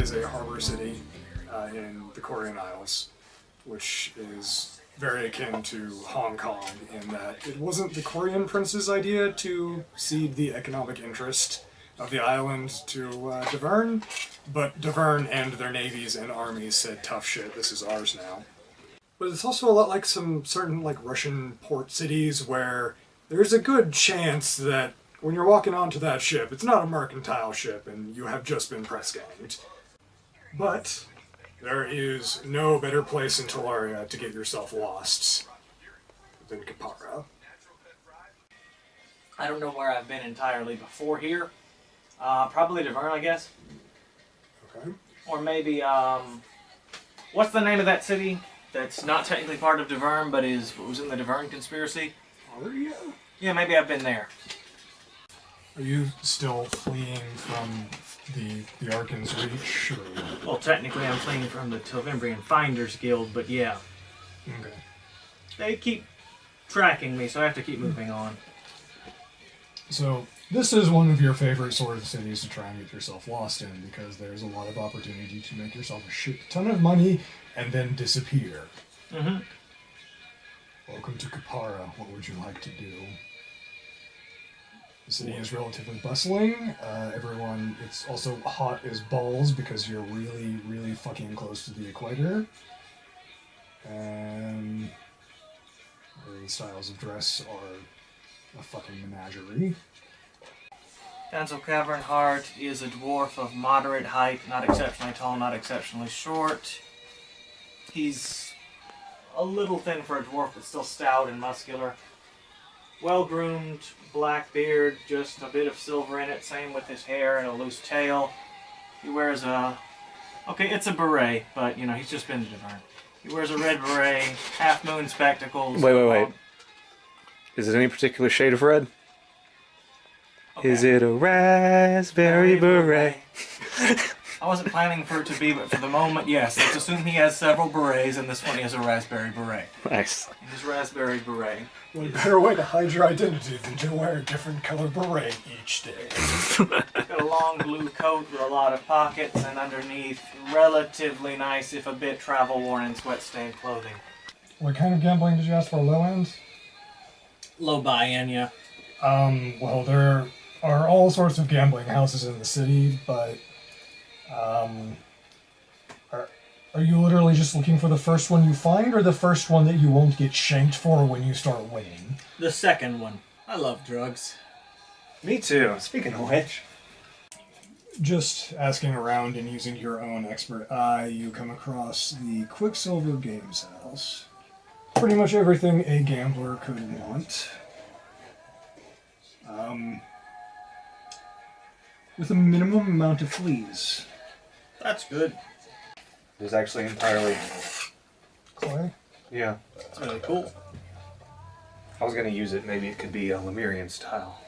is a harbor city in the Korean Isles, which is very akin to Hong Kong in that it wasn't the Korean prince's idea to cede the economic interest of the island to Davern, but Davern and their navies and armies said, tough shit, this is ours now. But it's also a lot like some certain Russian port cities where there's a good chance that when you're walking onto that ship, it's not a mercantile ship and you have just been press ganged. But there is no better place in Talaria to get yourself lost than Kapara. I don't know where I've been entirely before here. Probably Davern, I guess. Okay. Or maybe, what's the name of that city that's not technically part of Davern, but was in the Davern conspiracy? Talaria? Yeah, maybe I've been there. Are you still fleeing from the Arkan's Reach? Or... Well, technically I'm fleeing from the Tilvimbrian Finders Guild, but yeah. Okay. They keep tracking me, so I have to keep moving on. So, this is one of your favorite sort of cities to try and get yourself lost in, because there's a lot of opportunity to make yourself a shit ton of money and then disappear. Mm-hmm. Welcome to Kapara. What would you like to do? The city is relatively bustling. Everyone, it's also hot as balls because you're really, really fucking close to the equator. And the styles of dress are a fucking menagerie. Dansel Cavernheart is a dwarf of moderate height, not exceptionally tall, not exceptionally short. He's a little thin for a dwarf, but still stout and muscular. Well-groomed, black beard, just a bit of silver in it, same with his hair and a loose tail. He wears a... Okay, it's a beret, but, you know, he's just been to Davern. He wears a red beret, half-moon spectacles. Wait. Is it any particular shade of red? Okay. Is it a raspberry beret? I wasn't planning for it to be, but for the moment, yes. Let's assume he has several berets, and this one he has a raspberry beret. Nice. His raspberry beret. What better way to hide your identity than to wear a different color beret each day? Got a long blue coat with a lot of pockets, and underneath, relatively nice, if a bit travel-worn and sweat-stained clothing. What kind of gambling did you ask for? Low end? Low buy-in, yeah. Well, there are all sorts of gambling houses in the city, but, are you literally just looking for the first one you find, or the first one that you won't get shanked for when you start winning? The second one. I love drugs. Me too. Speaking of which. Just asking around and using your own expert eye, you come across the Quicksilver Games House. Pretty much everything a gambler could want. With a minimum amount of fleas. That's good. It's actually entirely... Clay? Yeah. That's really cool. I was gonna use it. Maybe it could be a Lemurian style.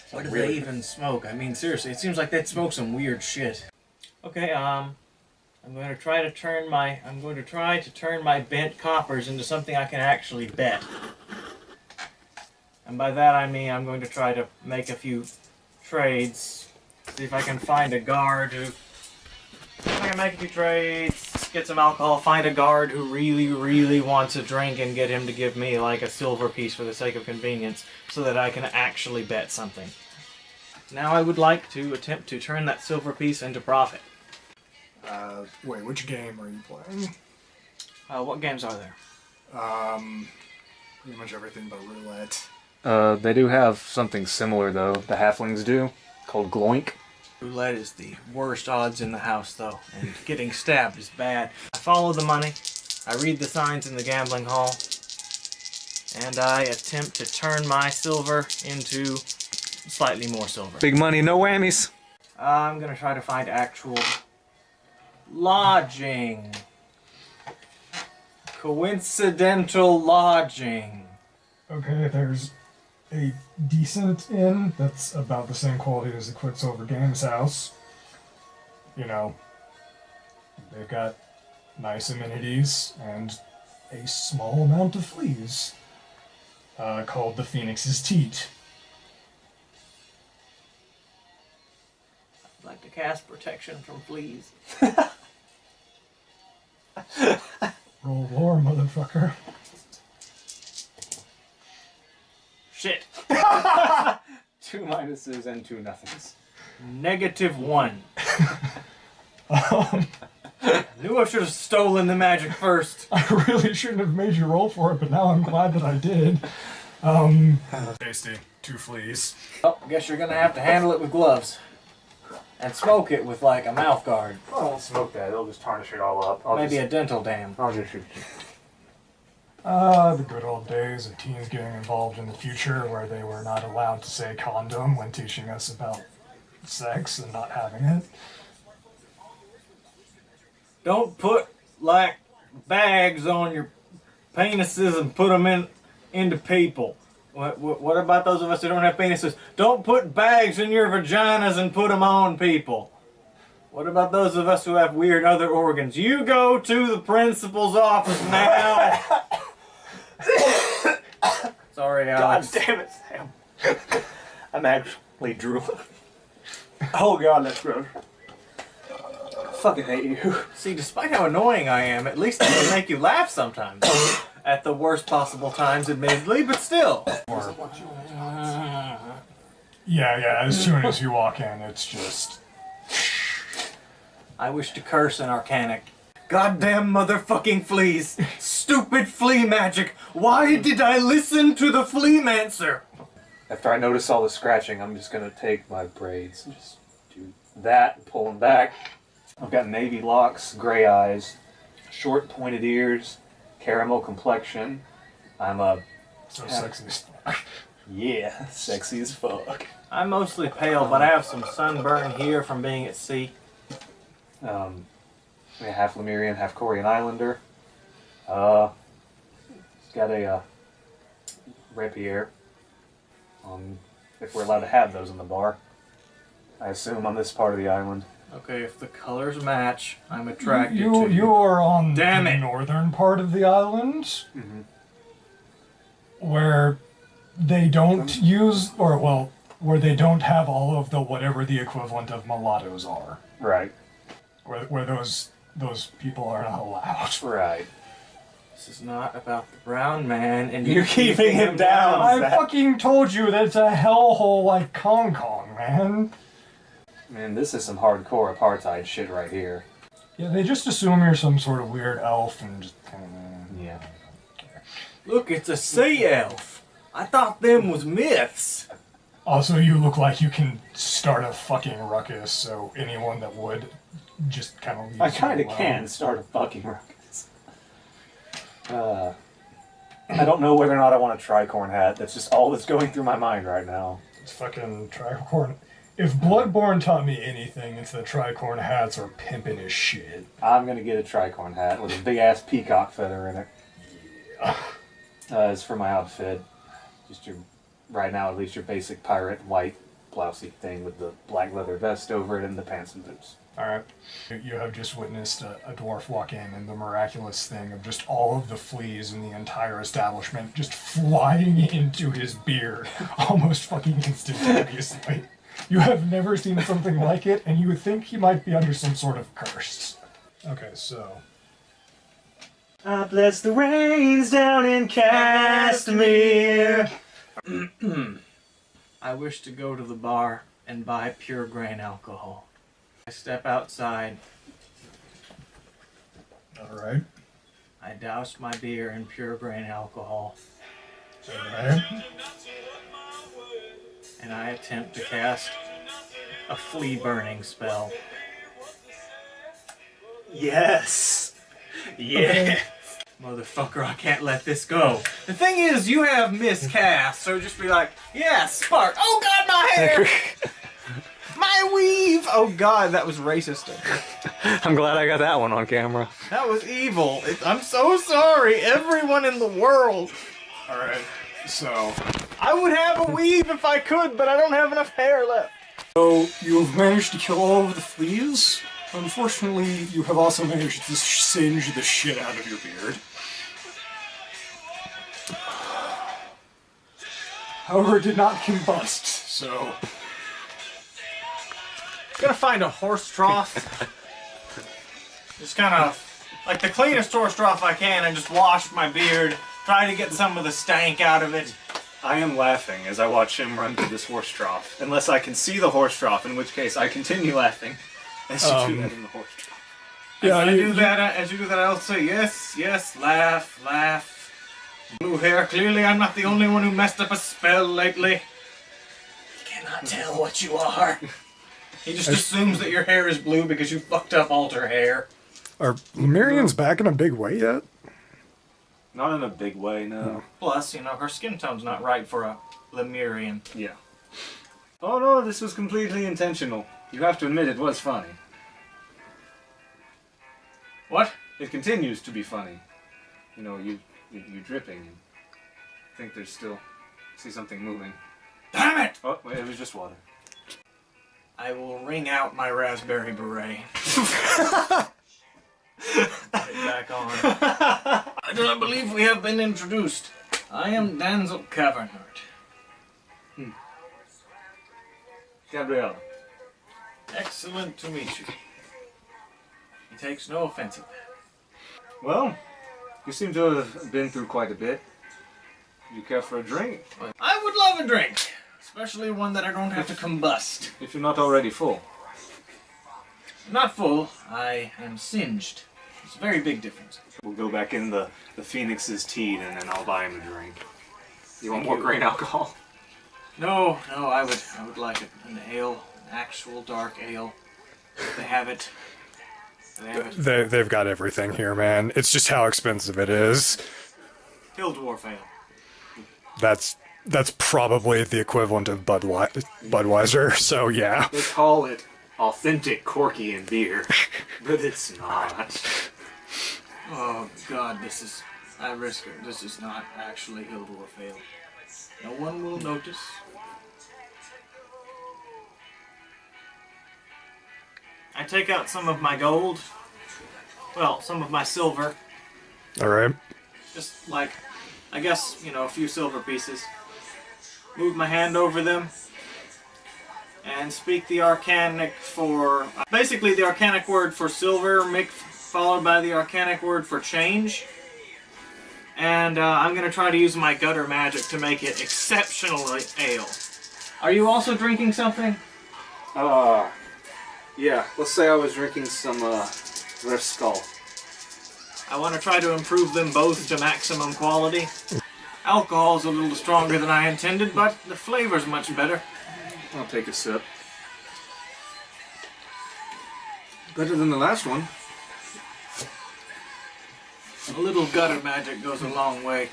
What do they even smoke? I mean, seriously, it seems like they'd smoke some weird shit. Okay, I'm going to try to turn my bent coppers into something I can actually bet. And by that I mean I'm going to try to make a few trades. See if I can find a guard who... I can make a few trades, get some alcohol, find a guard who really, really wants a drink and get him to give me like a silver piece for the sake of convenience so that I can actually bet something. Now I would like to attempt to turn that silver piece into profit. Wait, which game are you playing? What games are there? Pretty much everything but roulette. They do have something similar though. The halflings do, called Gloink. Roulette is the worst odds in the house, though, and getting stabbed is bad. I follow the money, I read the signs in the gambling hall, and I attempt to turn my silver into slightly more silver. Big money, no whammies. I'm gonna try to find actual lodging. Coincidental lodging. Okay, there's a decent inn that's about the same quality as the Quicksilver Games House. You know, they've got nice amenities and a small amount of fleas. Called the Phoenix's Teat. like to cast protection from fleas. Roll lore, motherfucker. Shit. 2 minuses and 2 nothings. -1. Knew I should have stolen the magic first. I really shouldn't have made you roll for it, but now I'm glad that I did. Tasty. 2 fleas. Oh, guess you're gonna have to handle it with gloves. And smoke it with like a mouth guard. I won't smoke that. It'll just tarnish it all up. Maybe a dental dam. I'll just shoot you. The good old days of teens getting involved in the future where they were not allowed to say condom when teaching us about sex and not having it. Don't put like bags on your penises and put them into people. What about those of us who don't have penises? Don't put bags in your vaginas and put them on people. What about those of us who have weird other organs? You go to the principal's office now. Sorry, Alex. God damn it, Sam. I'm actually drooling. Oh god, that's gross. Fucking hate you. See, despite how annoying I am, at least I can make you laugh sometimes. At the worst possible times, admittedly, but still. Yeah, as soon as you walk in, it's just... I wish to curse an arcanic. Goddamn motherfucking fleas! Stupid flea magic! Why did I listen to the Fleamancer? After I notice all the scratching, I'm just gonna take my braids and just do that and pull them back. I've got navy locks, gray eyes, short pointed ears, caramel complexion. I'm a... so sexy. Yeah, sexy as fuck. I'm mostly pale, but I have some sunburn here from being at sea. Half Lemurian, half Korean Islander. Got a rapier. If we're allowed to have those in the bar. I assume on this part of the island. Okay, if the colors match, I'm attracted to You you. are on Damn the it. northern part of the island, Mm-hmm. where they don't use, or well, where they don't have all of the whatever the equivalent of mulattoes are. Right. Where those people are not allowed. Right. This is not about the brown man, and You're keeping him down. I fucking told you that it's a hellhole like Kong Kong, man. Man, this is some hardcore apartheid shit right here. Yeah, they just assume you're some sort of weird elf and just kind of... Yeah. Look, it's a sea elf. I thought them was myths. Also, you look like you can start a fucking ruckus, so anyone that would just kind of leave I you kinda alone. can start a fucking ruckus. I don't know whether or not I want a tricorn hat. That's just all that's going through my mind right now. It's fucking tricorn. If Bloodborne taught me anything, it's that tricorn hats are pimping as shit. I'm gonna get a tricorn hat with a big ass peacock feather in it. It's for my outfit. Just your, right now at least your basic pirate white blousey thing with the black leather vest over it and the pants and boots. Alright. You have just witnessed a dwarf walk in and the miraculous thing of just all of the fleas in the entire establishment just flying into his beard almost fucking instantaneously. You have never seen something like it, and you would think he might be under some sort of curse. Okay, so... I bless the rains down in Castamere. I wish to go to the bar and buy pure grain alcohol. I step outside. Alright. I douse my beer in pure grain alcohol. Alright. And I attempt to cast a flea burning spell. Yes! Yeah! Motherfucker, I can't let this go. The thing is, you have miscast, so just be like, yeah, spark. Oh god, my hair! My weave! Oh god, that was racist. I'm glad I got that one on camera. That was evil. I'm so sorry, everyone in the world. Alright, so... I would have a weave if I could, but I don't have enough hair left. So, you have managed to kill all of the fleas. Unfortunately, you have also managed to singe the shit out of your beard. However, it did not combust, so... Gonna find a horse trough. Just kind of like the cleanest horse trough I can, and just wash my beard. Try to get some of the stank out of it. I am laughing as I watch him run to this horse trough. Unless I can see the horse trough, in which case I continue laughing as you do that in the horse trough. Yeah, As you do that, I'll say yes, yes, laugh, laugh. Blue hair. Clearly, I'm not the only one who messed up a spell lately. Cannot tell what you are. He just assumes that your hair is blue because you fucked up alter hair. Are Lemurians back in a big way yet? Not in a big way, no. Plus, her skin tone's not right for a Lemurian. Yeah. Oh no, this was completely intentional. You have to admit it was funny. What? It continues to be funny. You're dripping and think there's still... see something moving. Damn it! Oh, wait, it was just water. I will wring out my raspberry beret. Put it back on. I do not believe we have been introduced. I am Dansel Cavernheart. Gabriela. Excellent to meet you. He takes no offense at that. Well, you seem to have been through quite a bit. Do you care for a drink? I would love a drink, especially one that I don't have to combust. If you're not already full. Not full, I am singed. It's a very big difference. We'll go back in the Phoenix's teed and then I'll buy him a drink. You want more grain alcohol? No, I would like an ale, an actual dark ale. If they have it. They've got everything here, man. It's just how expensive it is. Hill Dwarf ale. That's probably the equivalent of Budweiser, so yeah. They call it authentic Corky beer, but it's not. Oh God, I risk it. This is not actually Hill Dwarf ale. No one will notice. I take out some of my gold. Well, some of my silver. Alright. Just like, I guess, a few silver pieces. Move my hand over them. And speak the arcanic for... basically the arcanic word for silver, followed by the arcanic word for change. And I'm going to try to use my gutter magic to make it exceptionally ale. Are you also drinking something? Yeah, let's say I was drinking some, Rift Skull. I want to try to improve them both to maximum quality. Alcohol's a little stronger than I intended, but the flavor's much better. I'll take a sip. Better than the last one. A little gutter magic goes a long way.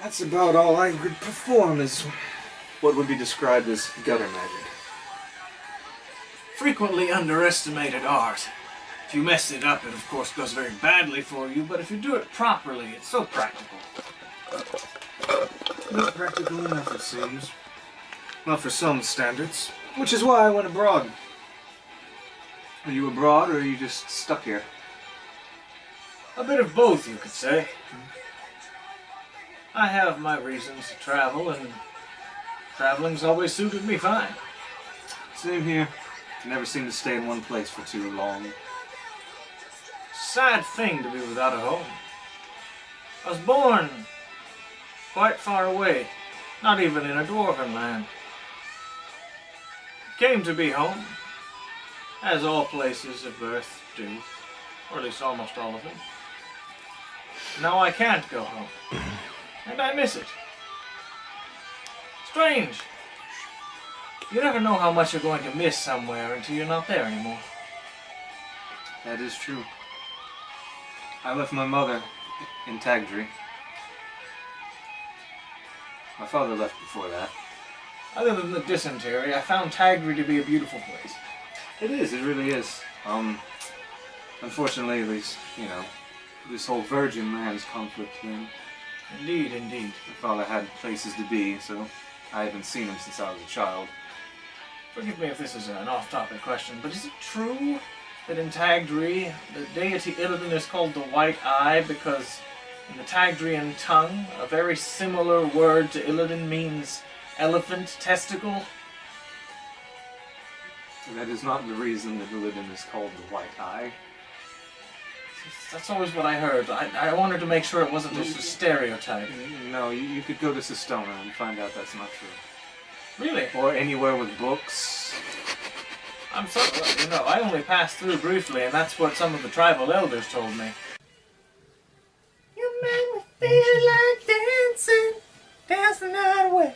That's about all I could perform as what would be described as gutter magic. Frequently underestimated art. If you mess it up, it of course goes very badly for you, but if you do it properly, it's so practical. Not practical enough, it seems. Not for some standards. Which is why I went abroad. Are you abroad, or are you just stuck here? A bit of both, you could say. I have my reasons to travel, and traveling's always suited me fine. Same here. I never seem to stay in one place for too long. Sad thing to be without a home. I was born quite far away, not even in a dwarven land. Came to be home, as all places of birth do, or at least almost all of them. Now I can't go home, and I miss it. Strange. You never know how much you're going to miss somewhere until you're not there anymore. That is true. I left my mother in Tagdry. My father left before that. Other than the dysentery, I found Tagri to be a beautiful place. It really is. Unfortunately, this whole Virgin Lands conflict thing. Indeed, indeed. My father had places to be, so I haven't seen him since I was a child. Forgive me if this is an off-topic question, but is it true that in Tagdri, the deity Illidan is called the White Eye because in the Tagdrian tongue, a very similar word to Illidan means elephant testicle? That is not the reason that Illidan is called the White Eye. That's always what I heard. I wanted to make sure it wasn't just a stereotype. No, you could go to Sistona and find out that's not true. Really? Or anywhere with books. I'm sorry, I only passed through briefly, and that's what some of the tribal elders told me. You make me feel like dancing the night away.